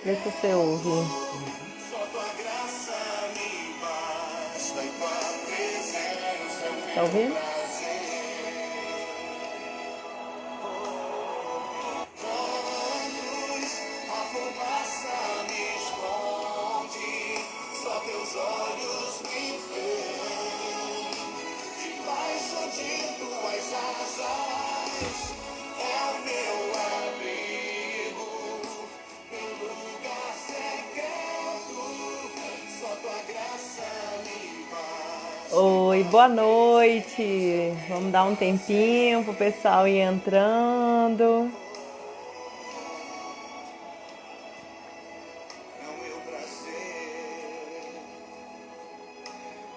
Vê se você ouve. Tá ouvindo? Oi, boa noite. Vamos dar um tempinho pro pessoal ir entrando.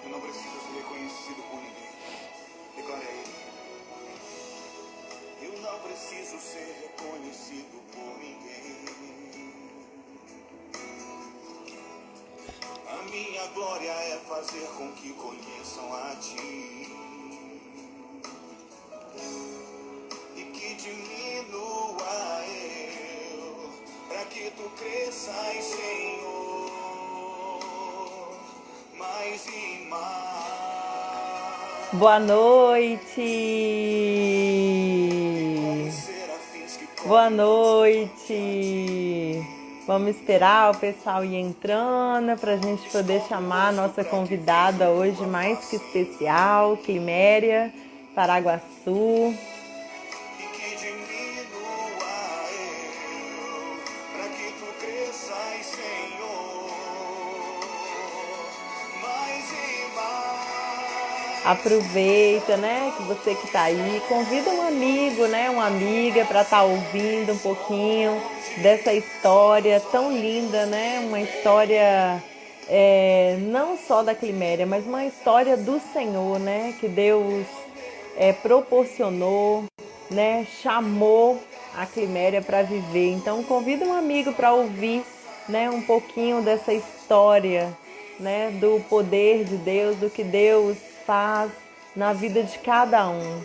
Eu não preciso ser reconhecido por ninguém. Declare a ele. Eu não preciso ser reconhecido por ninguém. A minha glória é fazer com que conheçam a ti. E que diminua eu, para que tu cresças, Senhor, mais e mais. Boa noite. Boa noite. Vamos esperar o pessoal ir entrando para a gente poder chamar a nossa convidada hoje mais que especial, Climéria Paraguaçu. Aproveita, né, que você que tá aí, convida um amigo, né, uma amiga para estar ouvindo um pouquinho dessa história tão linda, né, uma história não só da Climéria, mas uma história do Senhor, né, que Deus proporcionou, né, chamou a Climéria para viver. Então convida um amigo para ouvir, né, um pouquinho dessa história, né, do poder de Deus, do que Deus faz na vida de cada um.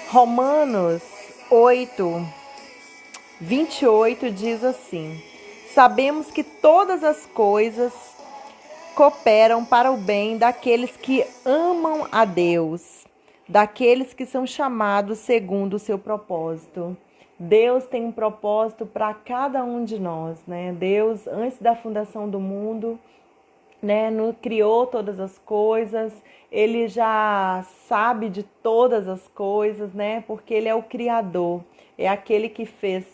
Romanos 8:28 diz assim: Sabemos que todas as coisas cooperam para o bem daqueles que amam a Deus, daqueles que são chamados segundo o seu propósito. Deus tem um propósito para cada um de nós, né? Deus, antes da fundação do mundo, né, criou todas as coisas, ele já sabe de todas as coisas, né? Porque ele é o Criador, é aquele que fez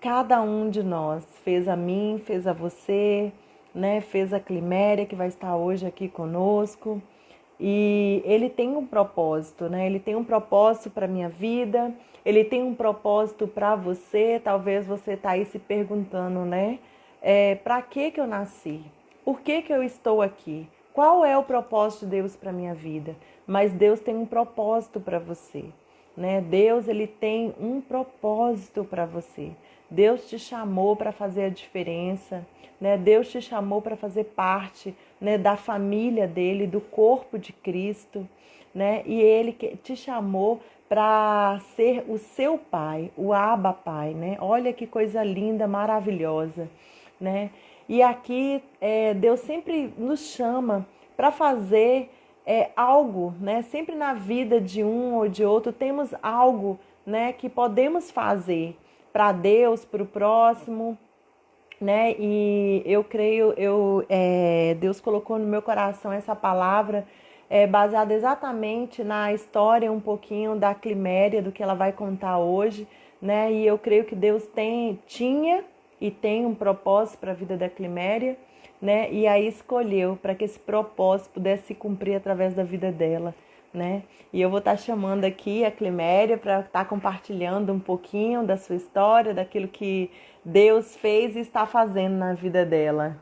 cada um de nós, fez a mim, fez a você, né? Fez a Climéria que vai estar hoje aqui conosco. E ele tem um propósito, né? Ele tem um propósito para minha vida, ele tem um propósito para você. Talvez você está aí se perguntando, né? Para que eu nasci? Por que eu estou aqui? Qual é o propósito de Deus para minha vida? Mas Deus tem um propósito para você, né? Deus, ele tem um propósito para você. Deus te chamou para fazer a diferença, né? Deus te chamou para fazer parte, né, da família dele, do corpo de Cristo, né? E ele te chamou para ser o seu pai, o Abba Pai, né? Olha que coisa linda, maravilhosa, né? E aqui Deus sempre nos chama para fazer algo, né? Sempre na vida de um ou de outro temos algo, né, que podemos fazer para Deus, para o próximo, né? E eu creio, Deus colocou no meu coração essa palavra baseada exatamente na história um pouquinho da Climéria, do que ela vai contar hoje, né? E eu creio que Deus tinha e tem um propósito para a vida da Climéria, né? E aí escolheu para que esse propósito pudesse se cumprir através da vida dela, né? E eu vou estar chamando aqui a Climéria para estar compartilhando um pouquinho da sua história, daquilo que Deus fez e está fazendo na vida dela.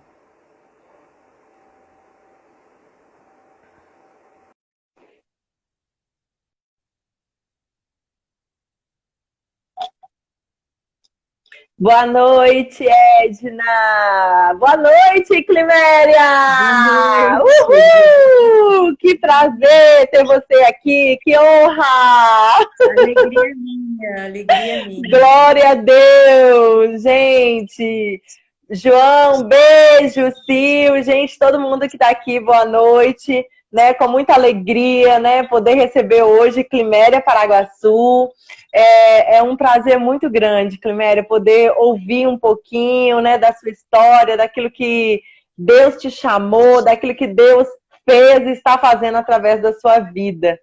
Boa noite, Edna! Boa noite, Boa Climéria! noite. Uhul! Que prazer ter você aqui, que honra! Alegria minha, alegria minha. Glória a Deus, gente! João, beijo, Sil, gente, todo mundo que está aqui, boa noite, né? Com muita alegria, né? Poder receber hoje Climéria Paraguaçu. É um prazer muito grande, Climéria, poder ouvir um pouquinho, né, da sua história, daquilo que Deus te chamou, daquilo que Deus fez e está fazendo através da sua vida.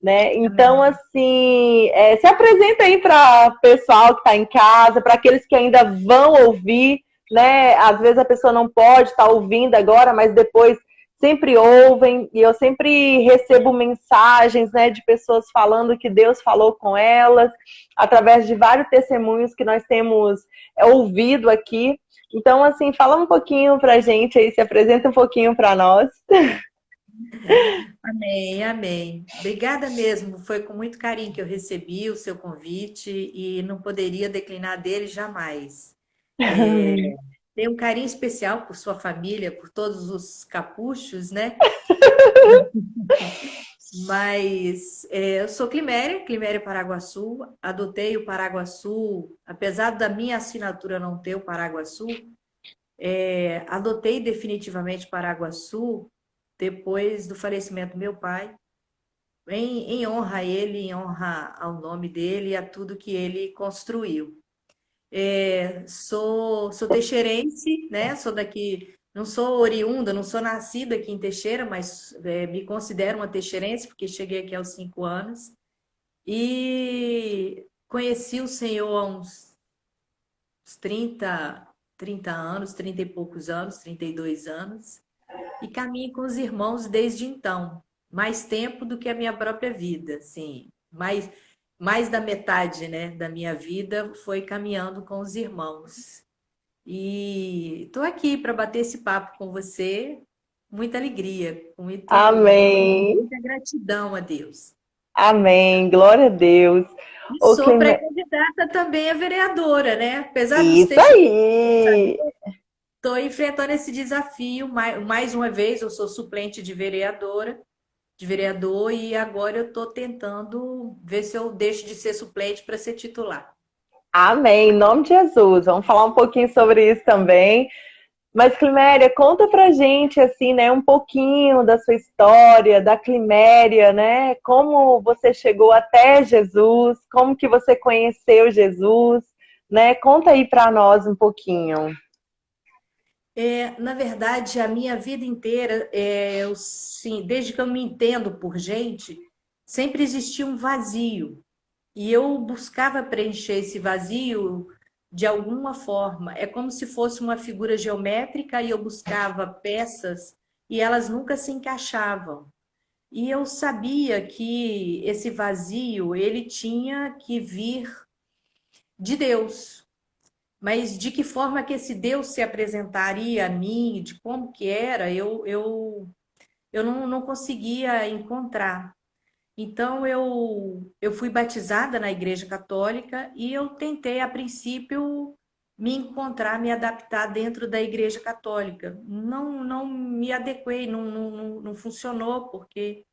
Né? Então, Amém. assim, se apresenta aí para o pessoal que está em casa, para aqueles que ainda vão ouvir, né? Às vezes a pessoa não pode estar ouvindo agora, mas depois sempre ouvem, e eu sempre recebo mensagens, né, de pessoas falando que Deus falou com elas, através de vários testemunhos que nós temos ouvido aqui. Então, assim, fala um pouquinho pra gente aí, se apresenta um pouquinho para nós. Amém, amém. Obrigada mesmo. Foi com muito carinho que eu recebi o seu convite e não poderia declinar dele jamais. É, Tenho um carinho especial por sua família, por todos os capuchos, né? Mas eu sou Climéria, Climéria Paraguaçu. Adotei o Paraguaçu, apesar da minha assinatura não ter o Paraguaçu, adotei definitivamente Paraguaçu depois do falecimento do meu pai, em honra a ele, em honra ao nome dele e a tudo que ele construiu. Sou teixeirense, né? Sou daqui, não sou oriunda, não sou nascida aqui em Teixeira, mas me considero uma teixeirense, porque cheguei aqui aos 5 anos. E conheci o Senhor há uns 30 anos, 30 e poucos anos, 32 anos. E caminho com os irmãos desde então. Mais tempo do que a minha própria vida, assim. Mais da metade, né, da minha vida foi caminhando com os irmãos. E estou aqui para bater esse papo com você. Muita alegria, Amém. muita gratidão a Deus. Amém. Glória a Deus. E Ô, sou Clima... pré-candidata também a vereadora, né? Apesar dos Isso textos, aí. estou enfrentando esse desafio mais uma vez. Eu sou suplente de vereador, e agora eu estou tentando ver se eu deixo de ser suplente para ser titular. Amém. Em nome de Jesus. Vamos falar um pouquinho sobre isso também. Mas, Climéria, conta pra gente, assim, né, um pouquinho da sua história, da Climéria, né? Como você chegou até Jesus, como que você conheceu Jesus, né? Conta aí pra nós um pouquinho. Na verdade, a minha vida inteira, sim, desde que eu me entendo por gente, sempre existia um vazio. E eu buscava preencher esse vazio de alguma forma. É como se fosse uma figura geométrica e eu buscava peças e elas nunca se encaixavam. E eu sabia que esse vazio, ele tinha que vir de Deus. Mas de que forma que esse Deus se apresentaria a mim, de como que era, eu não conseguia encontrar. Então eu fui batizada na Igreja Católica e eu tentei, a princípio, me encontrar, me adaptar dentro da Igreja Católica. Não me adequei, não funcionou, porque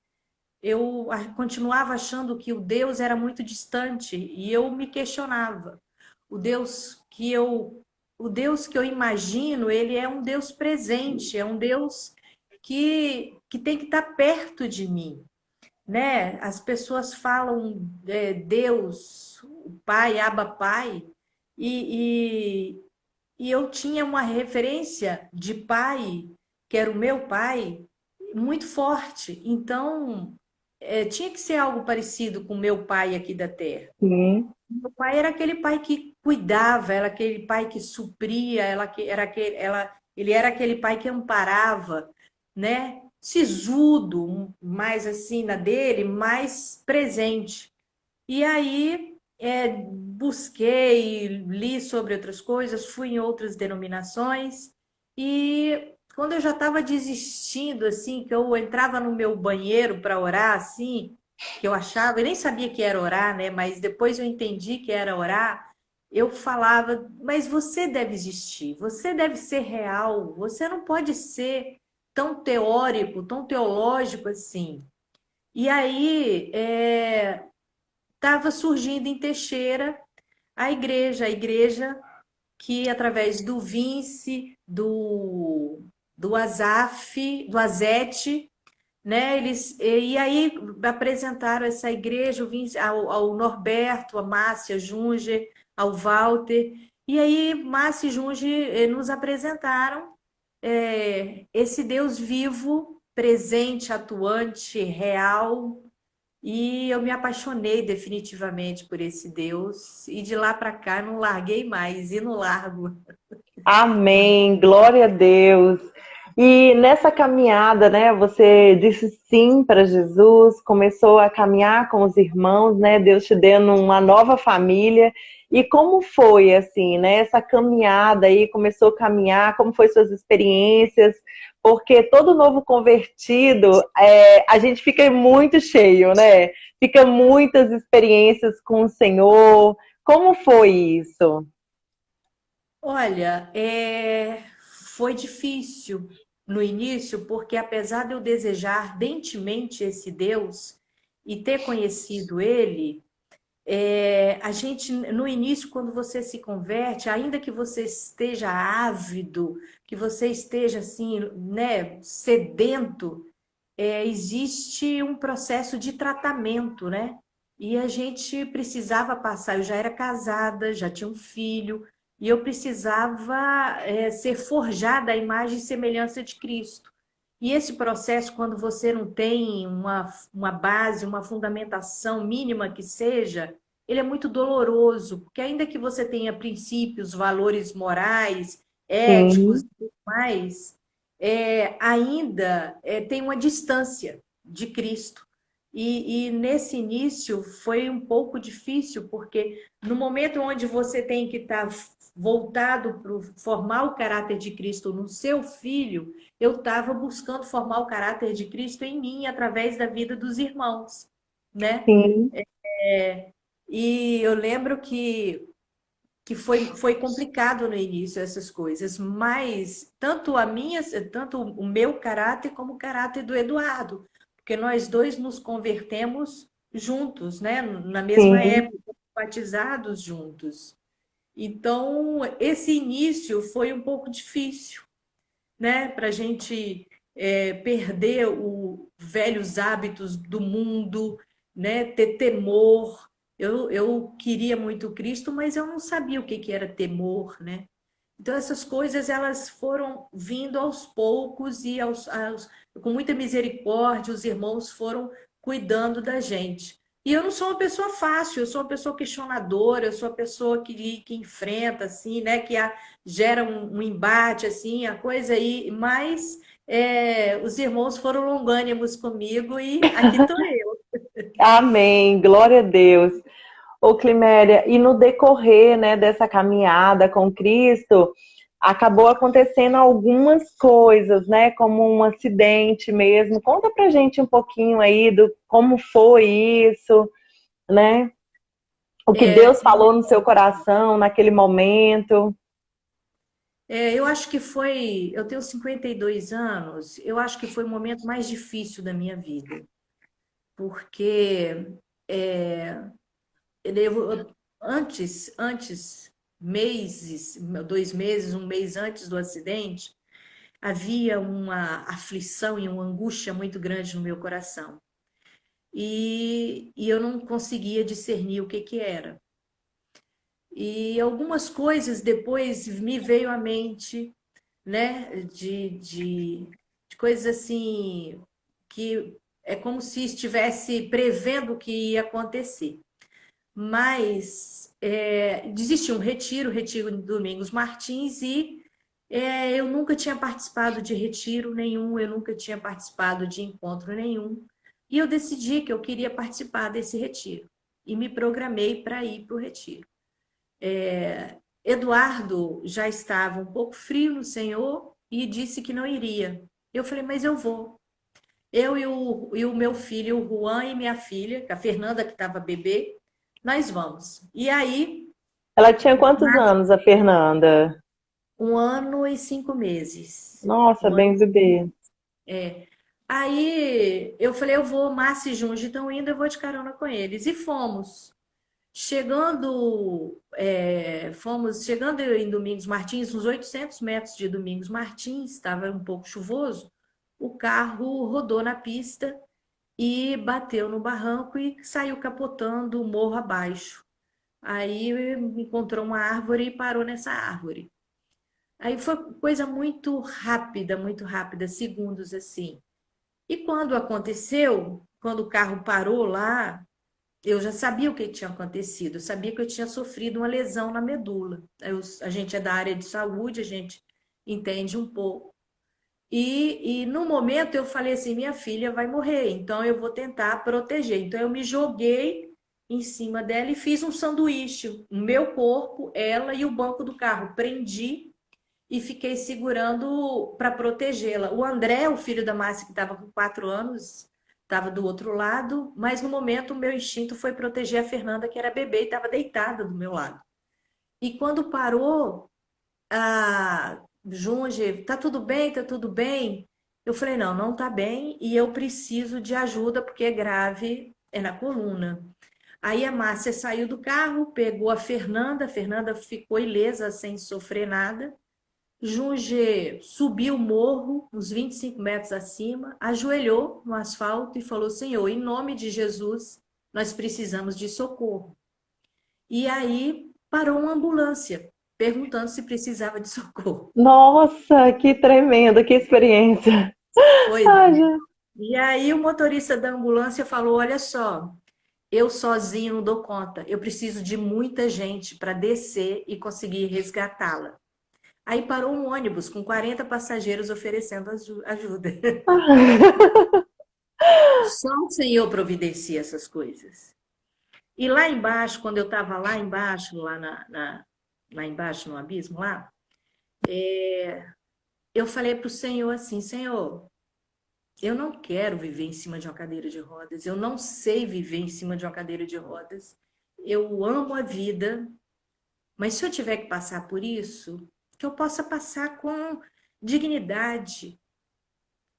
eu continuava achando que o Deus era muito distante e eu me questionava. O Deus que eu, o Deus que eu imagino, ele é um Deus presente, é um Deus que tem que estar perto de mim, né? As pessoas falam Deus, o Pai, Abba Pai, e, e eu tinha uma referência de pai, que era o meu pai, muito forte. Então, tinha que ser algo parecido com o meu pai aqui da terra. Sim. Meu pai era aquele pai que cuidava, era aquele pai que supria, ele era aquele pai que amparava, né? Sisudo, mais assim na dele, mais presente. E aí busquei, li sobre outras coisas, fui em outras denominações e quando eu já estava desistindo, assim, que eu entrava no meu banheiro para orar, assim, que eu achava, eu nem sabia que era orar, né? Mas depois eu entendi que era orar. eu falava, mas você deve existir, você deve ser real, você não pode ser tão teórico, tão teológico assim. E aí estava surgindo em Teixeira a igreja que através do Vince, do Azaf, do Azete, né? E aí apresentaram essa igreja ao Norberto, a Márcia Junger, ao Walter. E aí Márcia e Junger nos apresentaram esse Deus vivo, presente, atuante, real. E eu me apaixonei definitivamente por esse Deus. E de lá para cá não larguei mais, e não largo. Amém, glória a Deus. E nessa caminhada, né, você disse sim para Jesus, começou a caminhar com os irmãos, né, Deus te dando uma nova família. E como foi, assim, né, essa caminhada aí, começou a caminhar, como foi suas experiências? Porque todo novo convertido, a gente fica muito cheio, né? Fica muitas experiências com o Senhor. Como foi isso? Olha, foi difícil no início, porque apesar de eu desejar ardentemente esse Deus e ter conhecido ele, a gente, no início, quando você se converte, ainda que você esteja ávido, que você esteja assim, né, sedento, existe um processo de tratamento, né? E a gente precisava passar. Eu já era casada, já tinha um filho, e eu precisava ser forjada à imagem e semelhança de Cristo. E esse processo, quando você não tem uma base, uma fundamentação mínima que seja, ele é muito doloroso, porque ainda que você tenha princípios, valores morais, éticos Sim. e tudo mais, ainda tem uma distância de Cristo. E nesse início foi um pouco difícil, porque no momento onde você tem que estar voltado para formar o caráter de Cristo no seu filho, eu estava buscando formar o caráter de Cristo em mim através da vida dos irmãos, né? Sim, E eu lembro que foi complicado no início essas coisas, mas tanto o meu caráter como o caráter do Eduardo, porque nós dois nos convertemos juntos, né? Na mesma sim. época, batizados juntos. Então, esse início foi um pouco difícil, né? Para a gente perder os velhos hábitos do mundo, né? Ter temor. Eu queria muito Cristo, mas eu não sabia o que que era temor, né? Então, essas coisas elas foram vindo aos poucos e com muita misericórdia, os irmãos foram cuidando da gente. E eu não sou uma pessoa fácil, eu sou uma pessoa questionadora, eu sou uma pessoa que enfrenta, assim, né? Gera um embate, assim, a coisa aí, mas os irmãos foram longânimos comigo e aqui estou eu. Amém, glória a Deus. Ô Climéria, e no decorrer, né, dessa caminhada com Cristo, acabou acontecendo algumas coisas, né, como um acidente mesmo. Conta pra gente um pouquinho aí do como foi isso, né? O que É, Deus falou no seu coração naquele momento. eu acho que eu tenho 52 anos, eu acho que foi o momento mais difícil da minha vida, porque é, antes, meses, 2 meses, um mês antes do acidente, havia uma aflição e uma angústia muito grande no meu coração. E eu não conseguia discernir o que que era. E algumas coisas depois me veio à mente, né, de coisas assim, que é como se estivesse prevendo o que ia acontecer. Mas existia um retiro de Domingos Martins, e eu nunca tinha participado de retiro nenhum, eu nunca tinha participado de encontro nenhum. E eu decidi que eu queria participar desse retiro. E me programei para ir para o retiro. Eduardo já estava um pouco frio no Senhor e disse que não iria. Eu falei, mas eu vou. Eu e o meu filho, o Juan, e minha filha, a Fernanda, que estava bebê, nós vamos. E aí Ela tinha quantos anos, a Fernanda? 1 ano e 5 meses. Nossa, Um ano. bem bebê. É. Aí eu falei, eu vou, Márcia e Junge estão indo, eu vou de carona com eles. E fomos. Fomos chegando em Domingos Martins, uns 800 metros de Domingos Martins, estava um pouco chuvoso. O carro rodou na pista e bateu no barranco e saiu capotando o morro abaixo. Aí encontrou uma árvore e parou nessa árvore. Aí foi coisa muito rápida, segundos assim. E quando aconteceu, quando o carro parou lá, eu já sabia o que tinha acontecido, eu sabia que eu tinha sofrido uma lesão na medula. A gente é da área de saúde, a gente entende um pouco. E no momento eu falei assim: minha filha vai morrer, então eu vou tentar proteger. Então eu me joguei em cima dela e fiz um sanduíche, o meu corpo, ela e o banco do carro. Prendi e fiquei segurando para protegê-la. O André, o filho da Márcia, que estava com 4 anos, estava do outro lado, mas no momento o meu instinto foi proteger a Fernanda, que era bebê e estava deitada do meu lado. E quando parou, a Junge, tá tudo bem, tá tudo bem? Eu falei, não, não tá bem e eu preciso de ajuda porque é grave, é na coluna. Aí a Márcia saiu do carro, pegou a Fernanda ficou ilesa, sem sofrer nada. Junge subiu o morro, uns 25 metros acima, ajoelhou no asfalto e falou: Senhor, em nome de Jesus, nós precisamos de socorro. E aí parou uma ambulância, perguntando se precisava de socorro. Nossa, que tremendo, que experiência. Pois Ai, é. gente. E aí o motorista da ambulância falou: Olha só, eu sozinho não dou conta, eu preciso de muita gente para descer e conseguir resgatá-la. Aí parou um ônibus com 40 passageiros oferecendo ajuda. Só o Senhor providencia essas coisas. E lá embaixo, quando eu estava lá embaixo, lá embaixo no abismo lá, eu falei para o Senhor assim: Senhor, eu não quero viver em cima de uma cadeira de rodas, eu não sei viver em cima de uma cadeira de rodas. Eu amo a vida, mas se eu tiver que passar por isso, que eu possa passar com dignidade,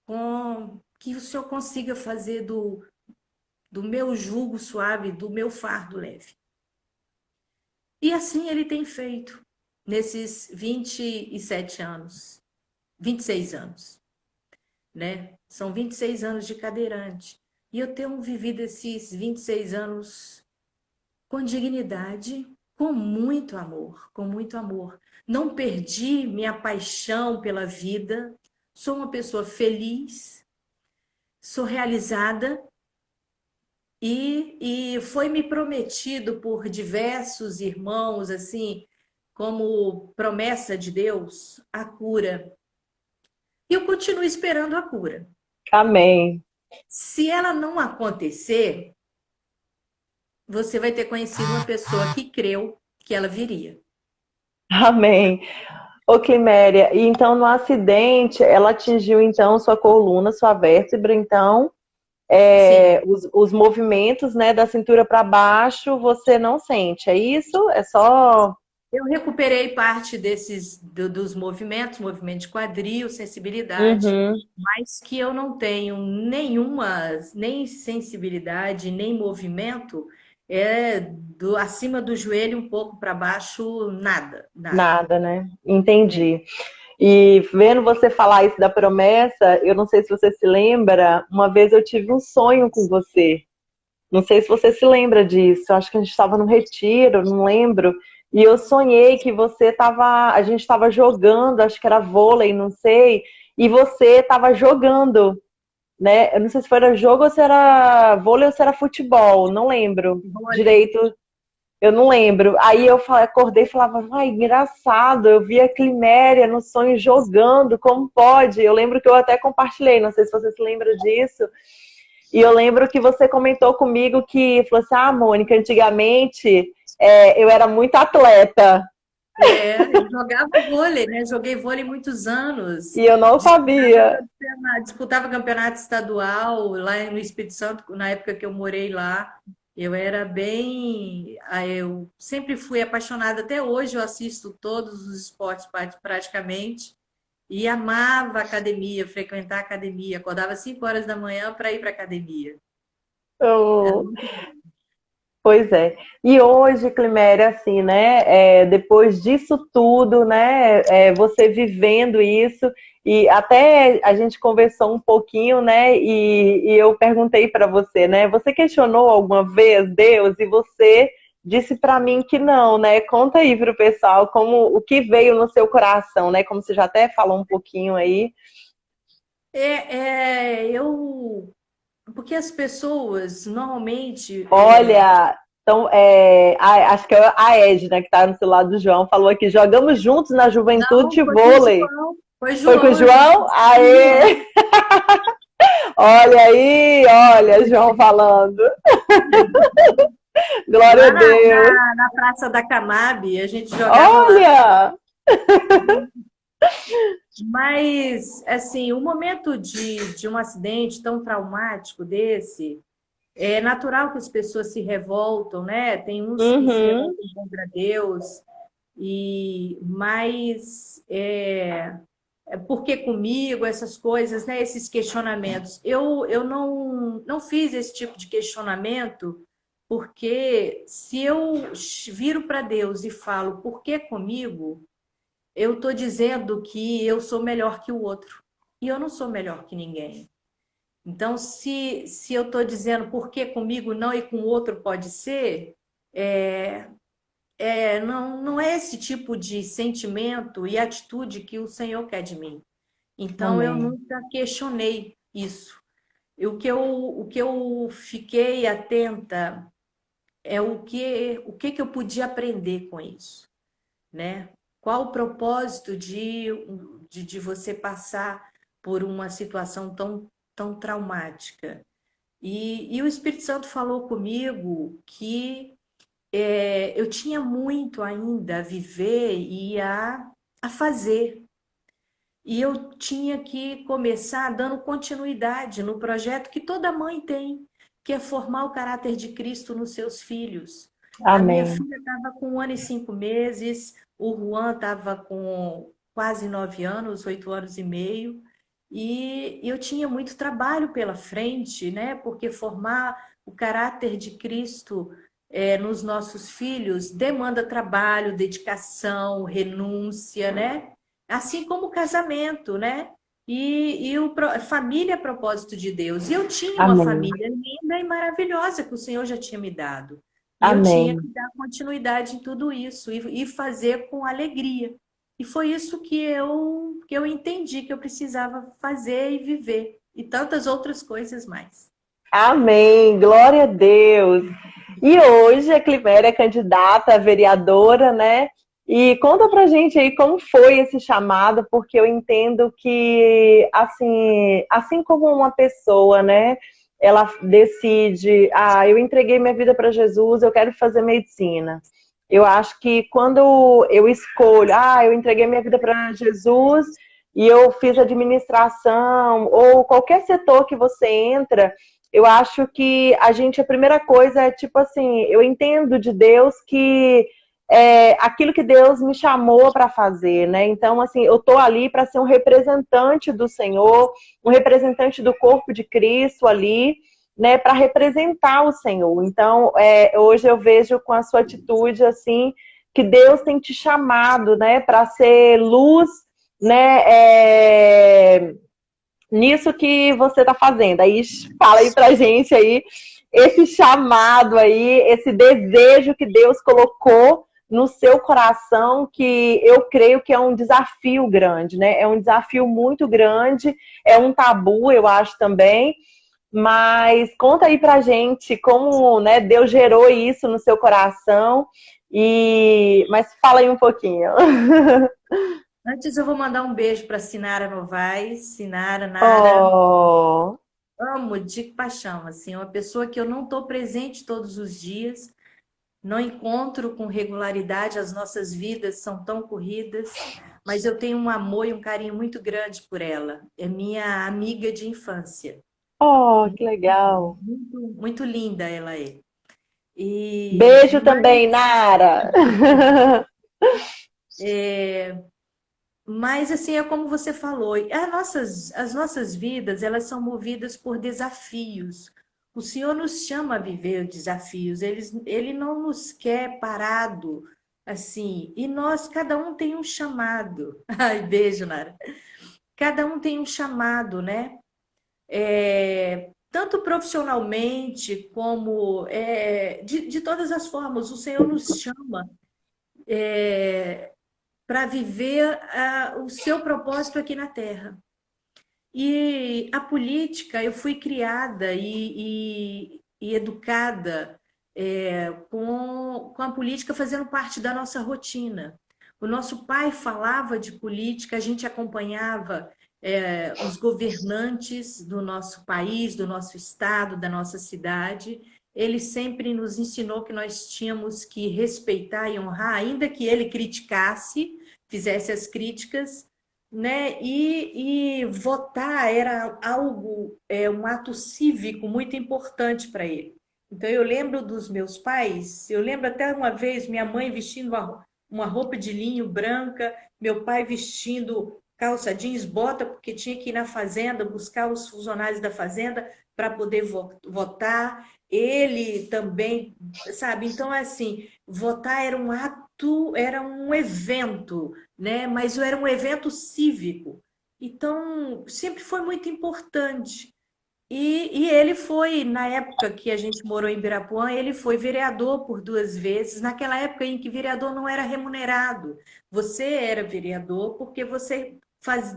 com que o Senhor consiga fazer do meu jugo suave, do meu fardo leve. E assim ele tem feito nesses 27 anos, 26 anos, né? São 26 anos de cadeirante. E eu tenho vivido esses 26 anos com dignidade, com muito amor, com muito amor. Não perdi minha paixão pela vida, sou uma pessoa feliz, sou realizada. E foi me prometido por diversos irmãos, assim, como promessa de Deus, a cura. E eu continuo esperando a cura. Amém. Se ela não acontecer, você vai ter conhecido uma pessoa que creu que ela viria. Amém. Ô, Climéria, e então no acidente, ela atingiu então sua coluna, sua vértebra, então Sim, os movimentos, né, da cintura para baixo você não sente, é isso? É só. eu recuperei parte dos movimentos, movimento de quadril, sensibilidade, Uhum. mas que eu não tenho nem sensibilidade, nem movimento, acima do joelho um pouco para baixo, nada, nada. Nada, né? É. Entendi. E vendo você falar isso da promessa, eu não sei se você se lembra, uma vez eu tive um sonho com você. Não sei se você se lembra disso. Acho que a gente estava no retiro, não lembro. E eu sonhei que você estava, a gente estava jogando, acho que era vôlei, não sei, e você estava jogando, né? Eu não sei se era jogo ou se era vôlei ou se era futebol, não lembro Vôlei. direito. Eu não lembro. Aí eu acordei e falava, ai, engraçado, eu vi a Climéria no sonho jogando, como pode? Eu lembro que eu até compartilhei, não sei se você se lembra disso. E eu lembro que você comentou comigo que falou assim, ah, Mônica, antigamente eu era muito atleta. Eu jogava vôlei, né? Joguei vôlei muitos anos. E eu não sabia. Disputava campeonato estadual lá no Espírito Santo, na época que eu morei lá. Eu era bem. Eu sempre fui apaixonada, até hoje eu assisto todos os esportes praticamente. E amava academia, frequentar academia. Acordava 5 horas da manhã para ir para academia. Era Oh, muito. pois é. E hoje, Climéria, assim, né? Depois disso tudo, né? Você vivendo isso, e até a gente conversou um pouquinho, né? E eu perguntei para você, né? Você questionou alguma vez Deus e você disse para mim que não, né? Conta aí para o pessoal como o que veio no seu coração, né? Como você já até falou um pouquinho aí. Eu. Porque as pessoas normalmente. Olha, então, acho que é a Edna, que está no celular do João, falou aqui, jogamos juntos na Não, Juventude foi com o Vôlei. João. Foi Foi com o João, João. João? Foi João. Aê! Olha aí, olha, João falando. Glória a Lá Deus. na Praça da Camabe, a gente jogava lá. Olha! Mas, assim, o momento de um acidente tão traumático desse, é natural que as pessoas se revoltam, né? Tem uns que se Uhum, revoltam contra Deus, mas é porque comigo, essas coisas, né? Esses questionamentos. Eu não fiz esse tipo de questionamento, porque se eu viro para Deus e falo, por que comigo? Eu estou dizendo que eu sou melhor que o outro. E eu não sou melhor que ninguém. Então, se eu estou dizendo por que comigo não e com o outro pode ser, é, não é esse tipo de sentimento e atitude que o Senhor quer de mim. Então, eu amém, nunca questionei isso. O que eu fiquei atenta é o que eu podia aprender com isso, né? Qual o propósito de você passar por uma situação tão traumática? E o Espírito Santo falou comigo que eu tinha muito ainda a viver e a fazer. E eu tinha que começar dando continuidade no projeto que toda mãe tem, que é formar o caráter de Cristo nos seus filhos. A minha amém, filha estava com 1 ano e 5 meses, o Juan estava com quase 9 anos, 8 anos e meio, e eu tinha muito trabalho pela frente, né? Porque formar o caráter de Cristo nos nossos filhos demanda trabalho, dedicação, renúncia, né? Assim como o casamento, né? Família é propósito de Deus. E eu tinha uma amém, família linda e maravilhosa que o Senhor já tinha me dado. E eu tinha que amém. dar continuidade em tudo isso e fazer com alegria. E foi isso que eu entendi que eu precisava fazer e viver. E tantas outras coisas mais. Amém, glória a Deus. E hoje a Climéria é candidata a vereadora, né? E conta pra gente aí como foi esse chamado, porque eu entendo que, assim como uma pessoa, né? Ela decide, eu entreguei minha vida para Jesus, eu quero fazer medicina. Eu acho que quando eu escolho, eu entreguei minha vida para Jesus e eu fiz administração, ou qualquer setor que você entra, eu acho que a primeira coisa é tipo assim, eu entendo de Deus que é aquilo que Deus me chamou para fazer, né? Então, assim, eu tô ali para ser um representante do Senhor, um representante do corpo de Cristo ali, né? Para representar o Senhor. Então, hoje eu vejo com a sua atitude assim que Deus tem te chamado, né? Para ser luz, né? Nisso que você está fazendo. Aí fala aí pra gente aí esse chamado aí, esse desejo que Deus colocou no seu coração, que eu creio que é um desafio grande, né? É um desafio muito grande, é um tabu, eu acho também. Mas conta aí pra gente como, né, Deus gerou isso no seu coração. Mas fala aí um pouquinho. Antes eu vou mandar um beijo para Sinara Novaes. Sinara, Nara, Oh, amo de paixão. Assim, é uma pessoa que eu não estou presente todos os dias, não encontro com regularidade, as nossas vidas são tão corridas, mas eu tenho um amor e um carinho muito grande por ela. É minha amiga de infância. oh, que legal. Muito, muito linda ela é. E, Beijo também, Nara! mas assim, é como você falou, as nossas vidas, elas são movidas por desafios. O Senhor nos chama a viver desafios, ele não nos quer parado, assim, e nós, cada um tem um chamado. Ai, beijo, Nara. Cada um tem um chamado, né? Tanto profissionalmente como de todas as formas, o Senhor nos chama para viver o seu propósito aqui na Terra. E a política, eu fui criada e educada com a política fazendo parte da nossa rotina. O nosso pai falava de política, a gente acompanhava os governantes do nosso país, do nosso estado, da nossa cidade. Ele sempre nos ensinou que nós tínhamos que respeitar e honrar, ainda que ele criticasse, fizesse as críticas, né? E votar era algo, um ato cívico muito importante para ele. Então eu lembro dos meus pais, eu lembro até uma vez minha mãe vestindo uma roupa de linho branca, meu pai vestindo calça jeans, bota, porque tinha que ir na fazenda buscar os funcionários da fazenda para poder votar. Ele também, sabe? Então, assim, votar era um ato, era um evento, né? Mas era um evento cívico. Então, sempre foi muito importante. E ele foi, na época que a gente morou em Ibirapuã, ele foi vereador por 2 vezes, naquela época em que vereador não era remunerado. Você era vereador porque você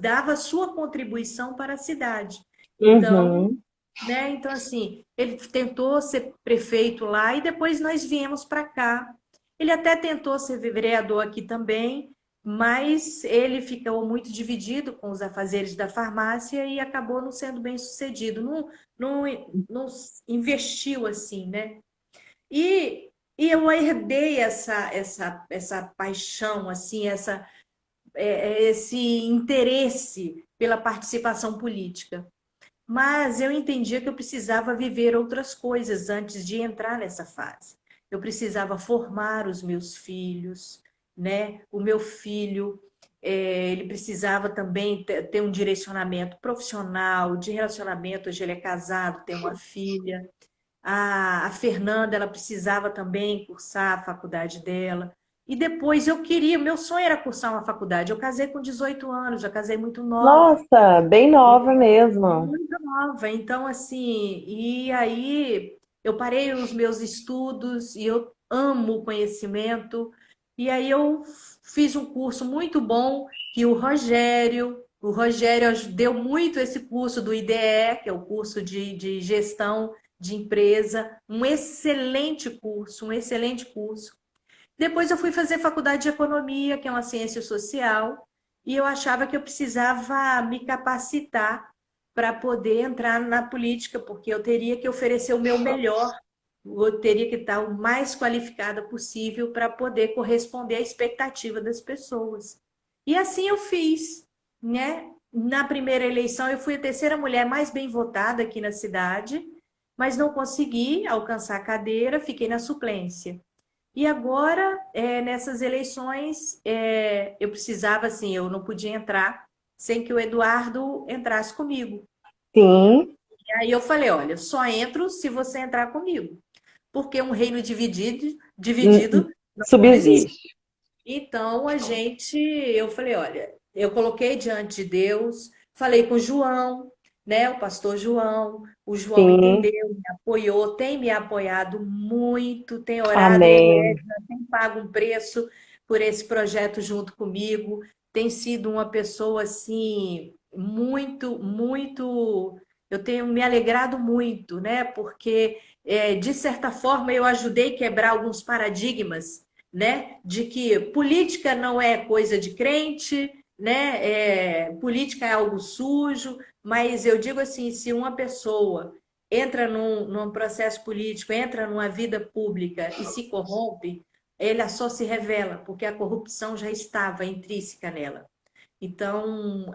dava a sua contribuição para a cidade. Então, Uhum. né? Então, assim, ele tentou ser prefeito lá e depois nós viemos para cá. Ele até tentou ser vereador aqui também, mas ele ficou muito dividido com os afazeres da farmácia e acabou não sendo bem sucedido. Não, não investiu assim, né? E eu herdei essa paixão, assim, esse interesse pela participação política. Mas eu entendia que eu precisava viver outras coisas antes de entrar nessa fase. Eu precisava formar os meus filhos, né? O meu filho, ele precisava também ter um direcionamento profissional, de relacionamento. Hoje ele é casado, tem uma filha. A Fernanda, ela precisava também cursar a faculdade dela. E depois eu queria, meu sonho era cursar uma faculdade. Eu casei com 18 anos, eu casei muito nova. Nossa, bem nova mesmo. Muito nova, então assim, e aí eu parei os meus estudos e eu amo o conhecimento, e aí eu fiz um curso muito bom que o Rogério deu muito esse curso do IDE, que é o curso de gestão de empresa, um excelente curso, um excelente curso. Depois eu fui fazer faculdade de economia, que é uma ciência social, e eu achava que eu precisava me capacitar para poder entrar na política, porque eu teria que oferecer o meu melhor, eu teria que estar o mais qualificada possível para poder corresponder à expectativa das pessoas. E assim eu fiz, né? Na primeira eleição eu fui a terceira mulher mais bem votada aqui na cidade, mas não consegui alcançar a cadeira, fiquei na suplência. E agora, nessas eleições, eu precisava, assim, eu não podia entrar sem que o Eduardo entrasse comigo. Sim, E aí eu falei, olha, só entro se você entrar comigo, porque um reino dividido não existe. subsiste. Então, eu falei, olha, eu coloquei diante de Deus, falei com o João, né, o pastor João, o João Sim, entendeu, me apoiou, tem me apoiado muito, tem orado, ele e amém. Edna, tem pago um preço por esse projeto junto comigo, tem sido uma pessoa, assim, muito, muito, eu tenho me alegrado muito, né, porque, de certa forma, eu ajudei a quebrar alguns paradigmas, né? De que política não é coisa de crente, né? Política é algo sujo, mas eu digo assim, se uma pessoa entra num processo político, entra numa vida pública e se corrompe, ela só se revela, porque a corrupção já estava intrínseca nela. Então,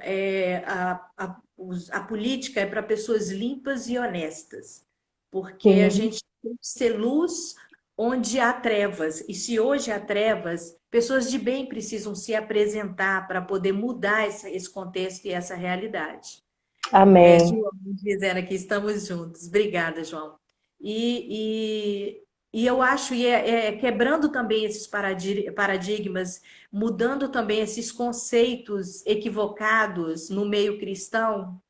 a política é para pessoas limpas e honestas, porque a Sim. gente tem que ser luz onde há trevas. E se hoje há trevas, pessoas de bem precisam se apresentar para poder mudar esse contexto e essa realidade. Amém. João, dizendo aqui, estamos juntos. Obrigada, João. E eu acho, quebrando também esses paradigmas, mudando também esses conceitos equivocados no meio cristão,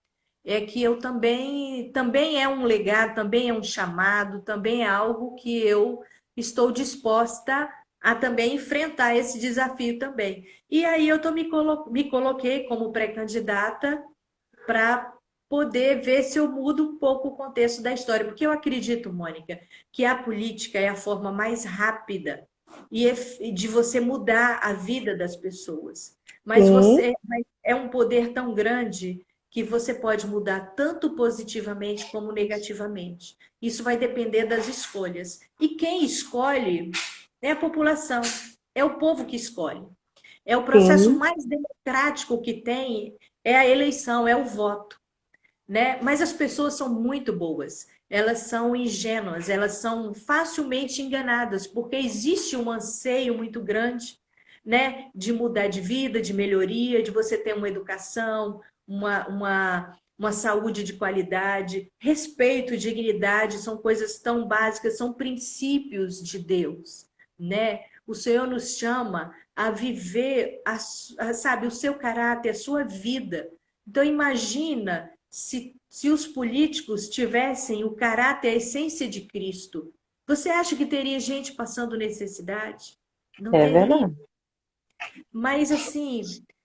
é que eu também é um legado, também é um chamado, também é algo que eu estou disposta a também enfrentar esse desafio também. E aí me coloquei como pré-candidata para poder ver se eu mudo um pouco o contexto da história, porque eu acredito, Mônica, que a política é a forma mais rápida de você mudar a vida das pessoas. Sim, Mas é um poder tão grande que você pode mudar tanto positivamente como negativamente. Isso vai depender das escolhas. E quem escolhe é a população, é o povo que escolhe. É o processo sim, mais democrático que tem, é a eleição, é o voto, né? Mas as pessoas são muito boas, elas são ingênuas, elas são facilmente enganadas, porque existe um anseio muito grande, né, de mudar de vida, de melhoria, de você ter uma educação, uma saúde de qualidade, respeito, dignidade, são coisas tão básicas, são princípios de Deus, né? O Senhor nos chama a viver, sabe, o seu caráter, a sua vida. Então, imagina se os políticos tivessem o caráter, a essência de Cristo. Você acha que teria gente passando necessidade? Não é teria. verdade. Mas assim,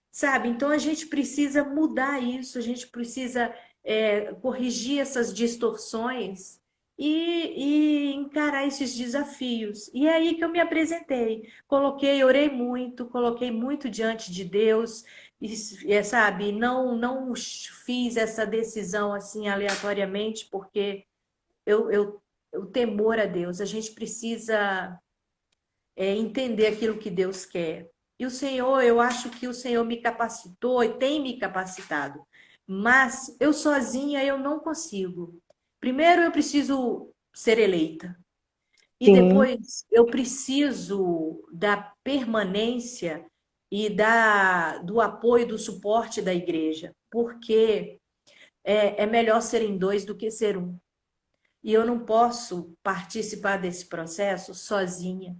sabe? Então a gente precisa mudar isso, a gente precisa corrigir essas distorções e encarar esses desafios. E é aí que eu me apresentei. Orei muito, coloquei muito diante de Deus, sabe? Não fiz essa decisão assim aleatoriamente, porque o temor a Deus, a gente precisa entender aquilo que Deus quer. E o Senhor, eu acho que o Senhor me capacitou e tem me capacitado. Mas eu sozinha eu não consigo. Primeiro eu preciso ser eleita. E Sim, depois eu preciso da permanência e do apoio, do suporte da igreja. Porque é melhor serem dois do que ser um. E eu não posso participar desse processo sozinha.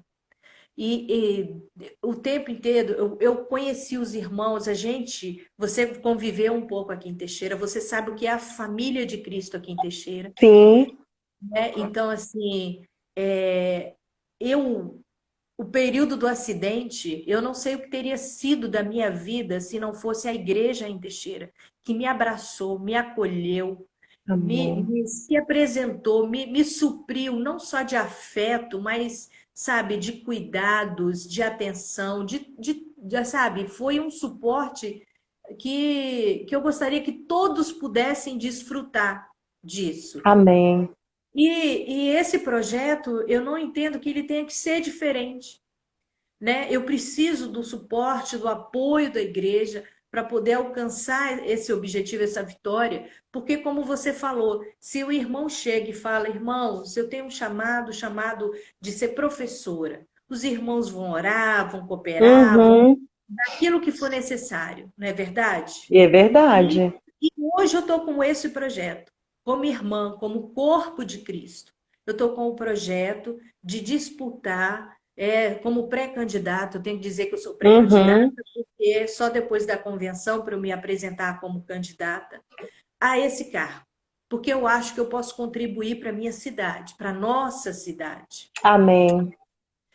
O tempo inteiro eu conheci os irmãos, você conviveu um pouco aqui em Teixeira, você sabe o que é a família de Cristo aqui em Teixeira, sim, né? Então, assim, é, eu, o período do acidente, eu não sei o que teria sido da minha vida se não fosse a igreja em Teixeira, que me abraçou, me acolheu, amém. se apresentou, me supriu não só de afeto, mas, sabe, de cuidados, de atenção, sabe, foi um suporte que eu gostaria que todos pudessem desfrutar disso. Amém. E esse projeto, eu não entendo que ele tenha que ser diferente, né? Eu preciso do suporte, do apoio da igreja para poder alcançar esse objetivo, essa vitória, porque como você falou, se o irmão chega e fala, irmãos, eu tenho um chamado de ser professora, os irmãos vão orar, vão cooperar, vão Uhum, aquilo que for necessário, não é verdade? é E, verdade. e hoje eu estou com esse projeto, como irmã, como corpo de Cristo. Eu estou com o projeto de disputar, como pré-candidata, eu tenho que dizer que eu sou pré-candidata, Uhum, porque só depois da convenção, para eu me apresentar como candidata, a esse cargo. Porque eu acho que eu posso contribuir para a minha cidade, para a nossa cidade. amém.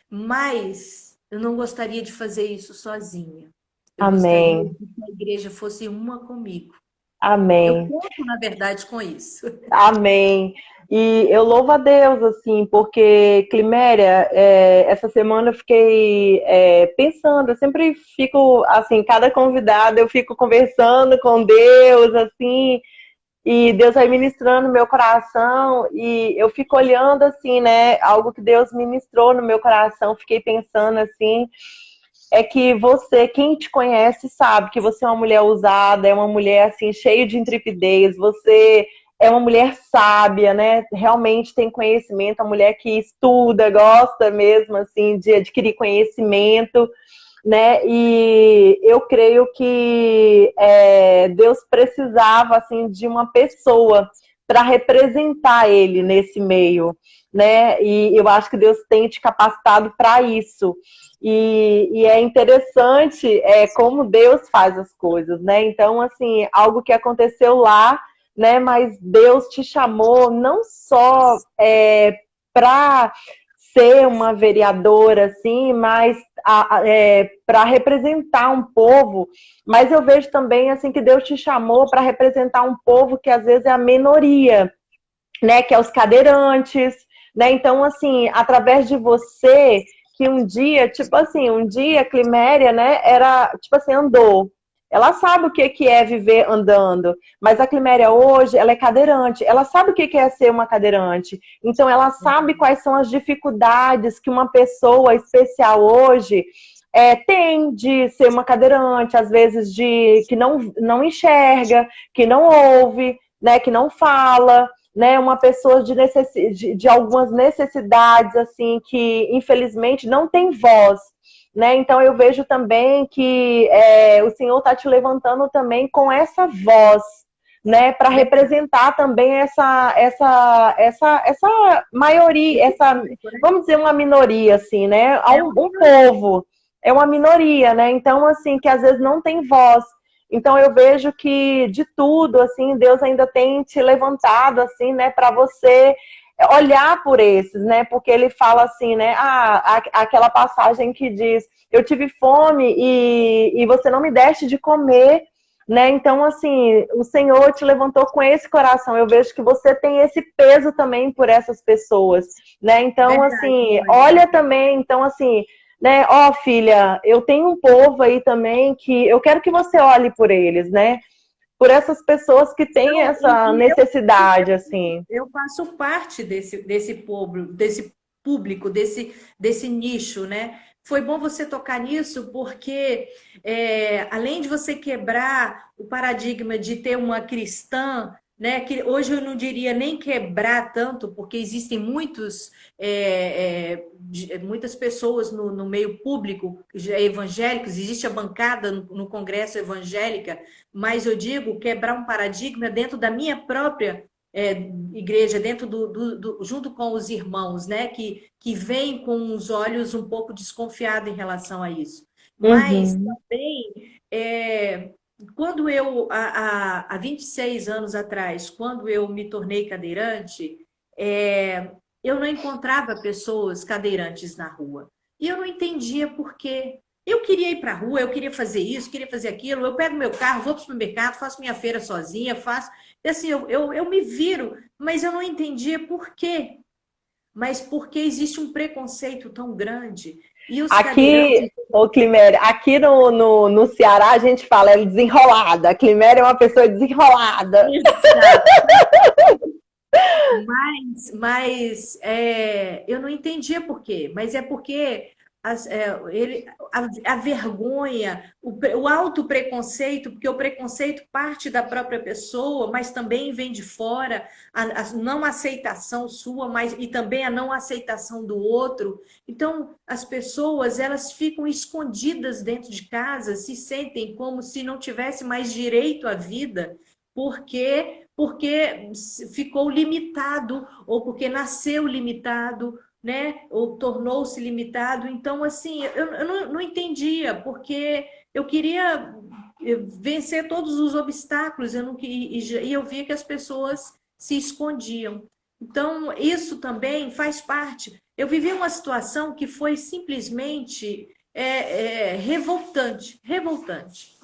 Mas eu não gostaria de fazer isso sozinha. Eu gostaria Amém. que a igreja fosse uma comigo. Eu Amém. conto, na verdade, com isso. Amém. E eu louvo a Deus, assim, porque, Climéria, essa semana eu fiquei pensando, eu sempre fico, assim, cada convidada eu fico conversando com Deus, assim, e Deus vai ministrando no meu coração, e eu fico olhando, assim, né, algo que Deus ministrou no meu coração, fiquei pensando, assim, é que você, quem te conhece, sabe que você é uma mulher ousada, é uma mulher, assim, cheia de intrepidez, você é uma mulher sábia, né? Realmente tem conhecimento, uma mulher que estuda, gosta mesmo, assim, de adquirir conhecimento, né? E eu creio que Deus precisava, assim, de uma pessoa para representar ele nesse meio, né? E eu acho que Deus tem te capacitado para isso. E é interessante como Deus faz as coisas, né? Então, assim, algo que aconteceu lá, né? Mas Deus te chamou não só para ser uma vereadora, assim, mas para representar um povo. Mas eu vejo também assim que Deus te chamou para representar um povo que às vezes é a minoria, né? Que é os cadeirantes, né? Então, assim, através de você que um dia, tipo assim, um dia a Climéria, né, era, tipo assim, andou. Ela sabe o que que é viver andando, mas a Climéria hoje, ela é cadeirante, ela sabe o que que é ser uma cadeirante. Então, ela sabe quais são as dificuldades que uma pessoa especial hoje tem de ser uma cadeirante, às vezes de que não enxerga, que não ouve, né, que não fala, né, uma pessoa de algumas necessidades, assim, que infelizmente não tem voz, né? Então eu vejo também que o Senhor está te levantando também com essa voz, né, para representar também essa maioria, vamos dizer, uma minoria, assim, né? Um povo, é uma minoria, né? Então, assim, que às vezes não tem voz. Então eu vejo que de tudo, assim, Deus ainda tem te levantado, assim, né, para você olhar por esses, né? Porque ele fala assim, né? Aquela passagem que diz: eu tive fome e você não me deste de comer, né? Então, assim, o Senhor te levantou com esse coração. Eu vejo que você tem esse peso também por essas pessoas, né? Então, assim, olha também, então, assim, né? Ó, filha, eu tenho um povo aí também que eu quero que você olhe por eles, né? Por essas pessoas que têm essa necessidade, assim. Eu faço parte desse público, desse nicho, né? Foi bom você tocar nisso, porque além de você quebrar o paradigma de ter uma cristã, né? Que hoje eu não diria nem quebrar tanto, porque existem muitas pessoas no meio público evangélicos, existe a bancada no Congresso evangélica, mas eu digo quebrar um paradigma dentro da minha própria igreja, dentro junto com os irmãos, né, que vêm com os olhos um pouco desconfiados em relação a isso. Mas Uhum. também, quando há 26 anos atrás, quando eu me tornei cadeirante, eu não encontrava pessoas cadeirantes na rua. E eu não entendia por quê. Eu queria ir para a rua, eu queria fazer isso, queria fazer aquilo. Eu pego meu carro, vou para o supermercado, faço minha feira sozinha, faço. E assim, eu me viro, mas eu não entendia por quê. Mas porque existe um preconceito tão grande. E os cadeirantes. Aqui, ô Climéria, aqui no Ceará a gente fala, ela é desenrolada. A Climéria é uma pessoa desenrolada. Exato. Eu não entendia por quê, mas é porque a vergonha, o auto-preconceito, porque o preconceito parte da própria pessoa, mas também vem de fora, a não aceitação sua, e também a não aceitação do outro. Então, as pessoas, elas ficam escondidas dentro de casa, se sentem como se não tivesse mais direito à vida, porque ficou limitado, ou porque nasceu limitado, né? Ou tornou-se limitado. Então, assim, eu não entendia, porque eu queria vencer todos os obstáculos, e eu via que as pessoas se escondiam. Então, isso também faz parte. Eu vivi uma situação que foi simplesmente revoltante, revoltante.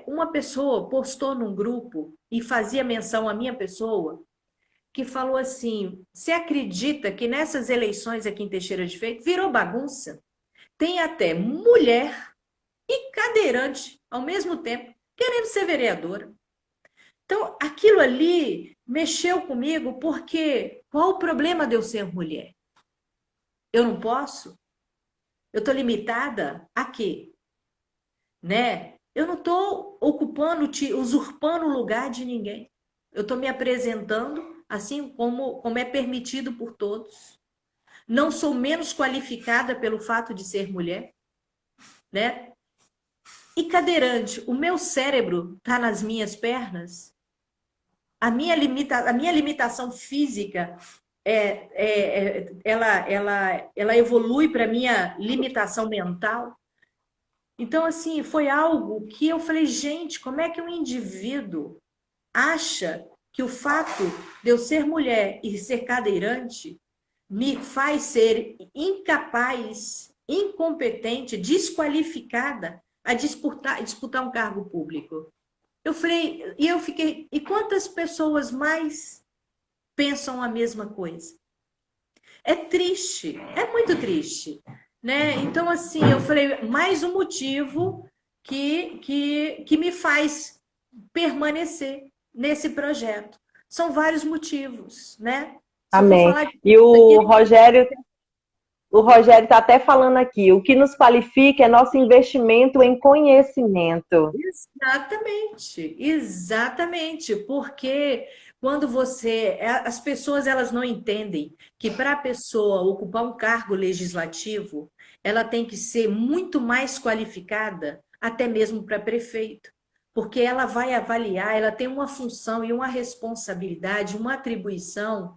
Uma pessoa postou num grupo e fazia menção à minha pessoa, que falou assim: você acredita que nessas eleições aqui em Teixeira de Freitas virou bagunça? Tem até mulher e cadeirante ao mesmo tempo querendo ser vereadora. Então, aquilo ali mexeu comigo, porque qual o problema de eu ser mulher? Eu não posso? Eu estou limitada a quê? Né? Eu não estou usurpando o lugar de ninguém. Eu estou me apresentando assim como é permitido por todos. Não sou menos qualificada pelo fato de ser mulher, né? E cadeirante, o meu cérebro está nas minhas pernas? A minha limitação física ela evolui para a minha limitação mental? Então, assim, foi algo que eu falei, gente, como é que um indivíduo acha que o fato de eu ser mulher e ser cadeirante me faz ser incapaz, incompetente, desqualificada a disputar um cargo público? Eu falei, e eu fiquei, e quantas pessoas mais pensam a mesma coisa? É triste, é muito triste, né? Então, assim, eu falei, mais um motivo que me faz permanecer nesse projeto. São vários motivos, né? Se eu for Amém. falar de E aqui, o Rogério está até falando aqui, o que nos qualifica é nosso investimento em conhecimento. exatamente, exatamente, porque quando as pessoas elas não entendem que para a pessoa ocupar um cargo legislativo, ela tem que ser muito mais qualificada, até mesmo para prefeito, porque ela vai avaliar, ela tem uma função e uma responsabilidade, uma atribuição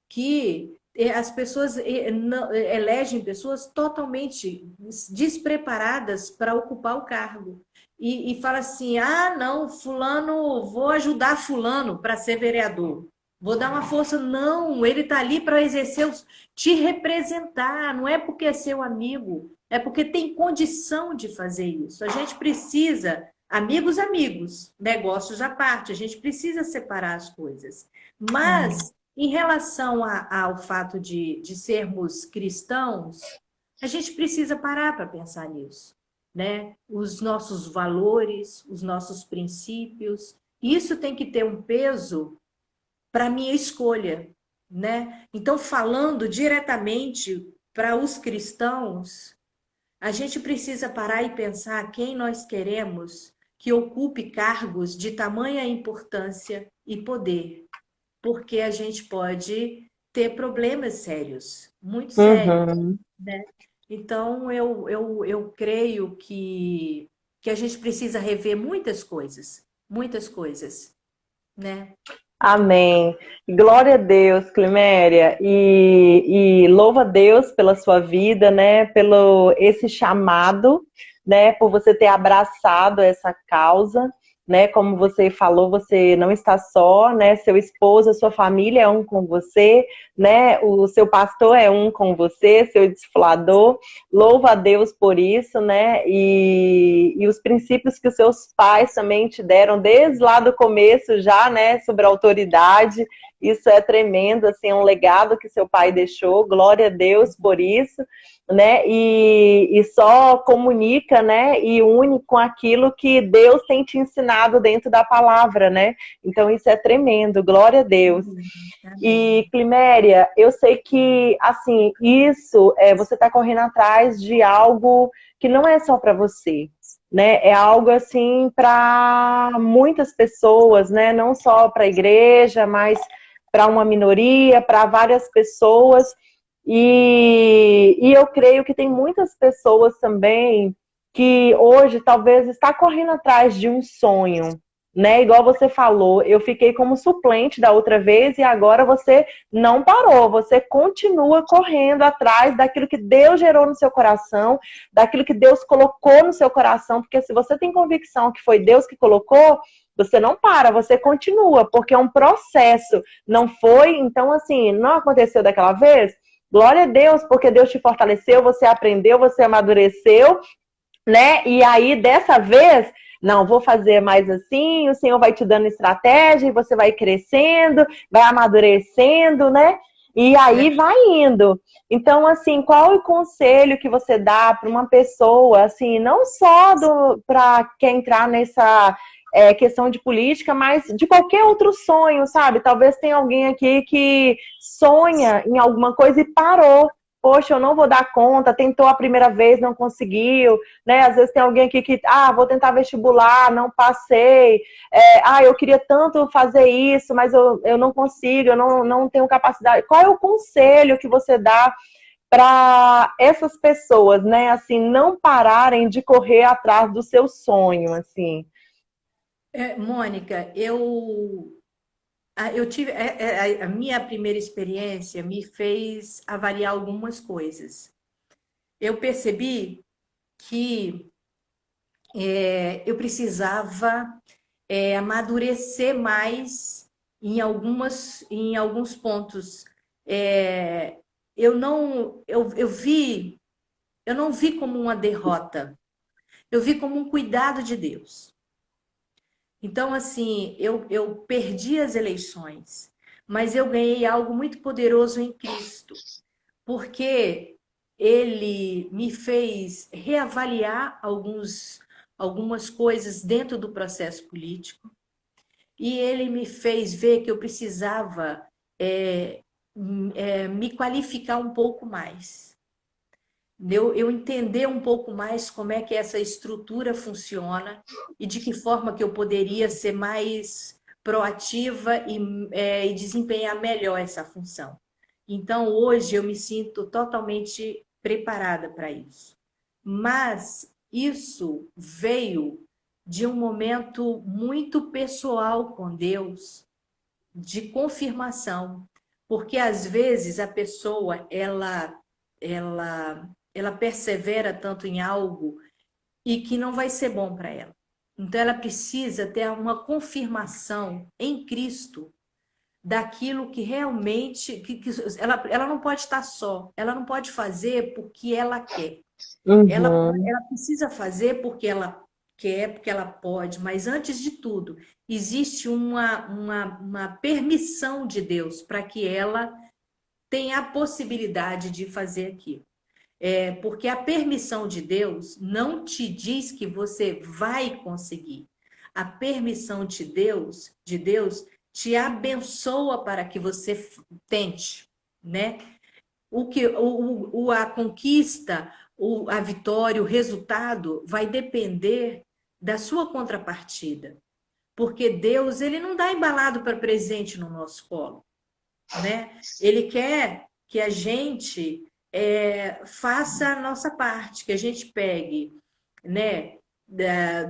que as pessoas elegem pessoas totalmente despreparadas para ocupar o cargo. E fala assim: ah, não, fulano, vou ajudar fulano para ser vereador. Vou dar uma força. Não, ele está ali para exercer, te representar. Não é porque é seu amigo, é porque tem condição de fazer isso. A gente precisa, amigos, amigos, negócios à parte, a gente precisa separar as coisas. Mas em relação ao fato de sermos cristãos, a gente precisa parar para pensar nisso, né? Os nossos valores, os nossos princípios, isso tem que ter um peso para a minha escolha, né? Então, falando diretamente para os cristãos, a gente precisa parar e pensar quem nós queremos que ocupe cargos de tamanha importância e poder, porque a gente pode ter problemas sérios, muito sérios, Uhum. né? Então, eu creio que a gente precisa rever muitas coisas, né? Amém. Glória a Deus, Climéria, e louva a Deus pela sua vida, né? Pelo esse chamado, né? Por você ter abraçado essa causa, né? Como você falou, você não está só, né? Seu esposo, a sua família é um com você, né? O seu pastor é um com você, seu discipulador. Louva a Deus por isso, né? E os princípios que os seus pais também te deram desde lá do começo já, né? Sobre a autoridade. Isso é tremendo, assim, é um legado que seu pai deixou. Glória a Deus por isso, né? E só comunica, né? E une com aquilo que Deus tem te ensinado dentro da palavra, né? Então isso é tremendo. Glória a Deus. E, Amém. Climéria, eu sei que, assim, isso, você está correndo atrás de algo que não é só para você, né? É algo, assim, para muitas pessoas, né? Não só para a igreja, mas para uma minoria, para várias pessoas. E eu creio que tem muitas pessoas também que hoje talvez está correndo atrás de um sonho, né? Igual você falou, eu fiquei como suplente da outra vez e agora você não parou, você continua correndo atrás daquilo que Deus gerou no seu coração, daquilo que Deus colocou no seu coração, porque se você tem convicção que foi Deus que colocou, você não para, você continua, porque é um processo, não foi, então assim, não aconteceu daquela vez? Glória a Deus, porque Deus te fortaleceu, você aprendeu, você amadureceu, né? E aí, dessa vez, não, vou fazer mais assim, o Senhor vai te dando estratégia, e você vai crescendo, vai amadurecendo, né? E aí vai indo. Então, assim, qual é o conselho que você dá para uma pessoa, assim, não só para quem entrar nessa questão de política, mas de qualquer outro sonho, sabe? Talvez tenha alguém aqui que sonha em alguma coisa e parou, poxa, eu não vou dar conta, tentou a primeira vez, não conseguiu, né? Às vezes tem alguém aqui que, vou tentar vestibular, não passei, eu queria tanto fazer isso, mas eu não consigo, eu não tenho capacidade. Qual é o conselho que você dá para essas pessoas, né? Assim, não pararem de correr atrás do seu sonho, assim? Mônica, eu tive a minha primeira experiência me fez avaliar algumas coisas. Eu percebi que eu precisava amadurecer mais em alguns pontos. Eu não vi como uma derrota, eu vi como um cuidado de Deus. Então, assim, eu perdi as eleições, mas eu ganhei algo muito poderoso em Cristo, porque ele me fez reavaliar algumas coisas dentro do processo político, e ele me fez ver que eu precisava me qualificar um pouco mais. Eu entender um pouco mais como é que essa estrutura funciona e de que forma que eu poderia ser mais proativa e desempenhar melhor essa função. Então, hoje eu me sinto totalmente preparada para isso. Mas isso veio de um momento muito pessoal com Deus, de confirmação, porque às vezes a pessoa ela persevera tanto em algo e que não vai ser bom para ela. Então ela precisa ter uma confirmação em Cristo daquilo que realmente ela não pode estar só, ela não pode fazer porque ela quer. Ela precisa fazer porque ela quer, porque ela pode, mas antes de tudo, existe uma permissão de Deus para que ela tenha a possibilidade de fazer aquilo. Porque a permissão de Deus não te diz que você vai conseguir. A permissão de Deus te abençoa para que você tente, né? A conquista, a vitória, o resultado vai depender da sua contrapartida. Porque Deus, ele não dá embalado para presente no nosso colo, né? Ele quer que a gente faça a nossa parte, que a gente pegue, né,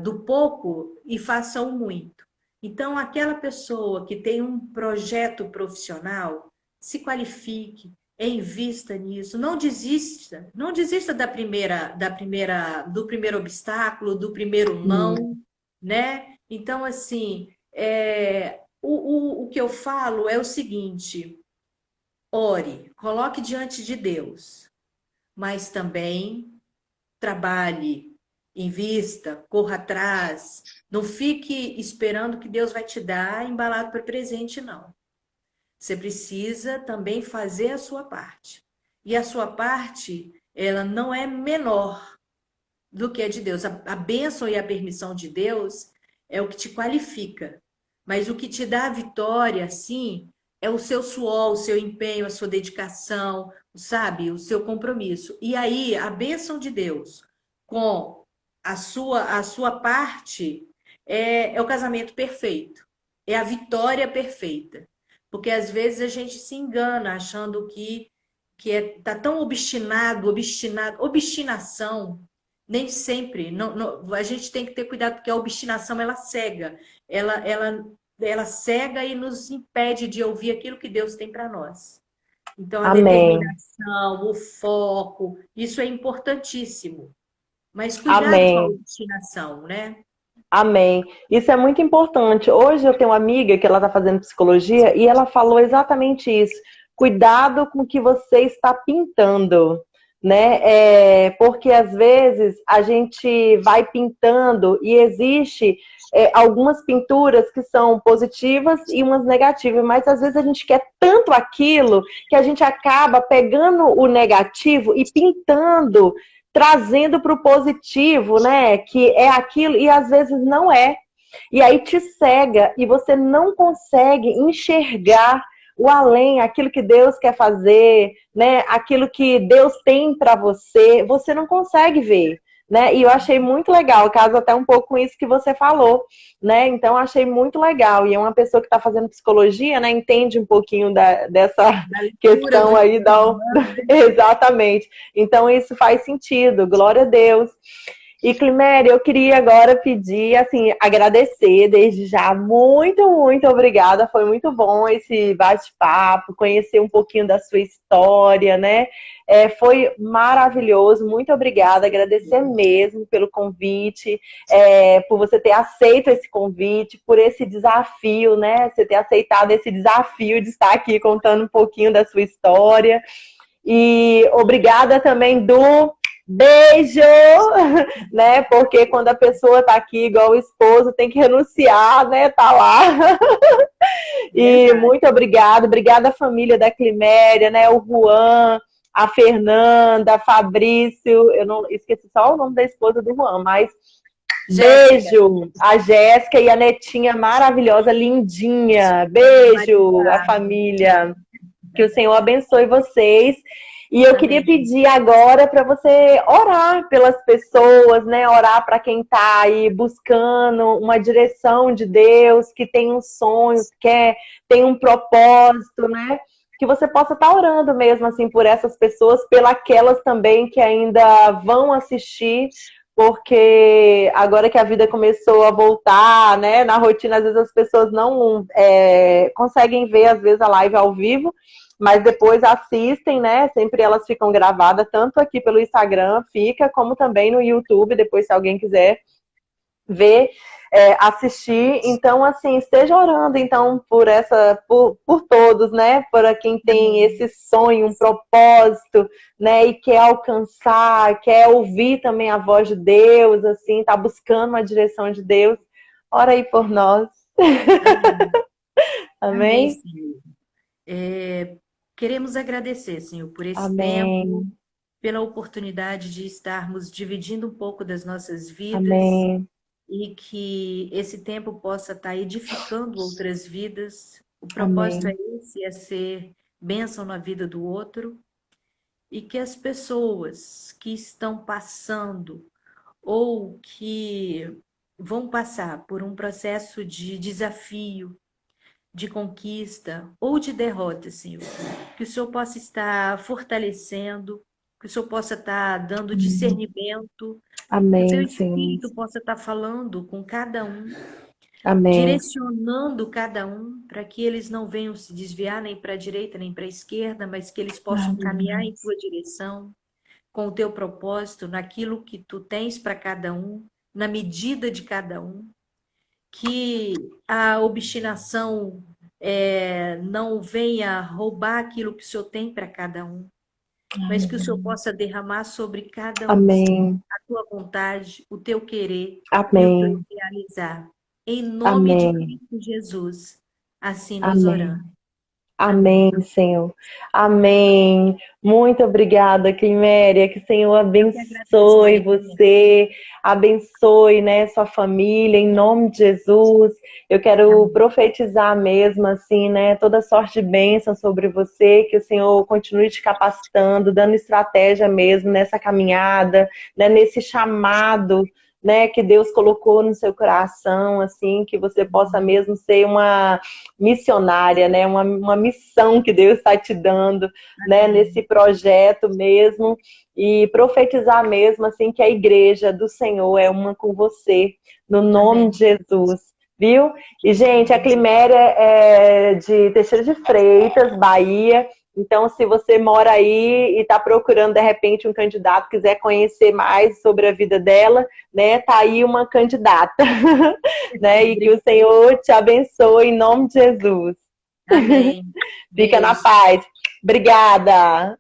do pouco e faça o muito. Então, aquela pessoa que tem um projeto profissional, se qualifique, invista nisso, não desista do primeiro obstáculo, do primeiro não, né? Então, assim, o que eu falo é o seguinte: ore, coloque diante de Deus, mas também trabalhe, invista, corra atrás, não fique esperando que Deus vai te dar embalado para presente, não. Você precisa também fazer a sua parte. E a sua parte, ela não é menor do que a de Deus. A bênção e a permissão de Deus é o que te qualifica. Mas o que te dá a vitória, sim, é o seu suor, o seu empenho, a sua dedicação, sabe? O seu compromisso. E aí, a bênção de Deus com a sua parte é o casamento perfeito. É a vitória perfeita. Porque às vezes a gente se engana achando que tá tão obstinação, nem sempre. A gente tem que ter cuidado, porque a obstinação, ela cega. Ela cega e nos impede de ouvir aquilo que Deus tem para nós. Então, a determinação, o foco, isso é importantíssimo. Mas cuidado com a obstinação, né? Amém. Isso é muito importante. Hoje eu tenho uma amiga que ela está fazendo psicologia e ela falou exatamente isso. Cuidado com o que você está pintando, né? Porque às vezes a gente vai pintando e existe algumas pinturas que são positivas e umas negativas, mas às vezes a gente quer tanto aquilo que a gente acaba pegando o negativo e pintando, trazendo para o positivo, né? Que é aquilo, e às vezes não é. E aí te cega e você não consegue enxergar o além, aquilo que Deus quer fazer, né? Aquilo que Deus tem para você, você não consegue ver. Né? E eu achei muito legal, caso até um pouco com isso que você falou, né? Então eu achei muito legal. E é uma pessoa que está fazendo psicologia, né? Entende um pouquinho dessa Da leitura questão do aí Espírito da. Exatamente. Então isso faz sentido, glória a Deus. E, Climéria, eu queria agora pedir, assim, agradecer desde já. Muito, muito obrigada. Foi muito bom esse bate-papo, conhecer um pouquinho da sua história, né? Foi maravilhoso. Muito obrigada. Agradecer mesmo pelo convite, por você ter aceito esse convite, por esse desafio, né? Você ter aceitado esse desafio de estar aqui contando um pouquinho da sua história. E obrigada também, Du. Beijo, né? Porque quando a pessoa tá aqui, igual o esposo, tem que renunciar, né? Tá lá. E muito obrigada à família da Climéria, né? O Juan, a Fernanda, a Fabrício, eu não esqueci só o nome da esposa do Juan, mas beijo, a Jéssica e a netinha maravilhosa, lindinha. Beijo, a família. Que o Senhor abençoe vocês. E eu queria pedir agora para você orar pelas pessoas, né? Orar para quem está aí buscando uma direção de Deus, que tem um sonho, tem um propósito, né? Que você possa estar orando mesmo assim por essas pessoas, pelas também que ainda vão assistir, porque agora que a vida começou a voltar, né? Na rotina, às vezes as pessoas não conseguem ver, às vezes, a live ao vivo, mas depois assistem, né? Sempre elas ficam gravadas, tanto aqui pelo Instagram, fica, como também no YouTube, depois se alguém quiser ver, assistir. Então, assim, esteja orando, então, por todos, né? Para quem tem esse sonho, um propósito, né? E quer alcançar, quer ouvir também a voz de Deus, assim, tá buscando uma direção de Deus. Ora aí por nós. Amém? Senhor. Queremos agradecer, Senhor, por esse Amém. tempo, pela oportunidade de estarmos dividindo um pouco das nossas vidas. Amém. E que esse tempo possa estar edificando outras vidas. O propósito é esse, é ser bênção na vida do outro. E que as pessoas que estão passando ou que vão passar por um processo de desafio, de conquista ou de derrota, Senhor, que o Senhor possa estar fortalecendo, que o Senhor possa estar dando discernimento, que o teu Espírito possa estar falando com cada um, direcionando cada um, para que eles não venham se desviar nem para a direita nem para a esquerda, mas que eles possam caminhar em tua direção, com o teu propósito, naquilo que tu tens para cada um, na medida de cada um. Que a obstinação não venha roubar aquilo que o Senhor tem para cada um, mas que o Senhor possa derramar sobre cada um, Senhor, a tua vontade, o teu querer e o teu realizar. Em nome de Cristo Jesus, assim nós oramos. Amém, Senhor. Amém. Muito obrigada, Climéria. Que o Senhor abençoe você, abençoe, né, sua família, em nome de Jesus. Eu quero profetizar mesmo, assim, né, toda sorte de bênção sobre você, que o Senhor continue te capacitando, dando estratégia mesmo nessa caminhada, né, nesse chamado, né, que Deus colocou no seu coração, assim, que você possa mesmo ser uma missionária, né, uma missão que Deus está te dando, né, nesse projeto mesmo, e profetizar mesmo, assim, que a igreja do Senhor é uma com você, no nome de Jesus, viu? E, gente, a Climéria é de Teixeira de Freitas, Bahia. Então, se você mora aí e está procurando, de repente, um candidato, quiser conhecer mais sobre a vida dela, né, tá aí uma candidata, né, e que o Senhor te abençoe em nome de Jesus. Amém. Fica na paz. Obrigada.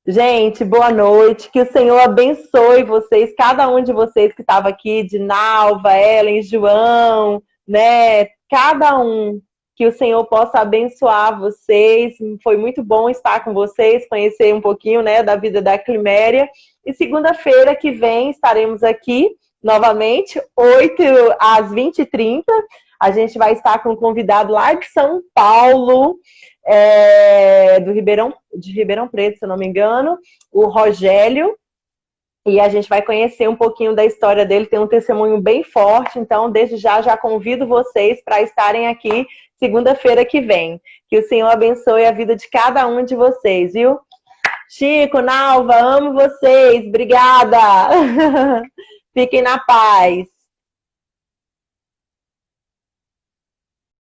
Gente, boa noite. Que o Senhor abençoe vocês, cada um de vocês que estava aqui, de Nalva, Ellen, João, né? Cada um. Que o Senhor possa abençoar vocês. Foi muito bom estar com vocês, conhecer um pouquinho, né, da vida da Climéria. E segunda-feira que vem estaremos aqui, novamente, 8 às 20h30. A gente vai estar com um convidado lá de São Paulo, de Ribeirão Preto, se eu não me engano, o Rogério. E a gente vai conhecer um pouquinho da história dele, tem um testemunho bem forte, então desde já convido vocês para estarem aqui segunda-feira que vem. Que o Senhor abençoe a vida de cada um de vocês, viu? Chico, Nalva, amo vocês, obrigada! Fiquem na paz.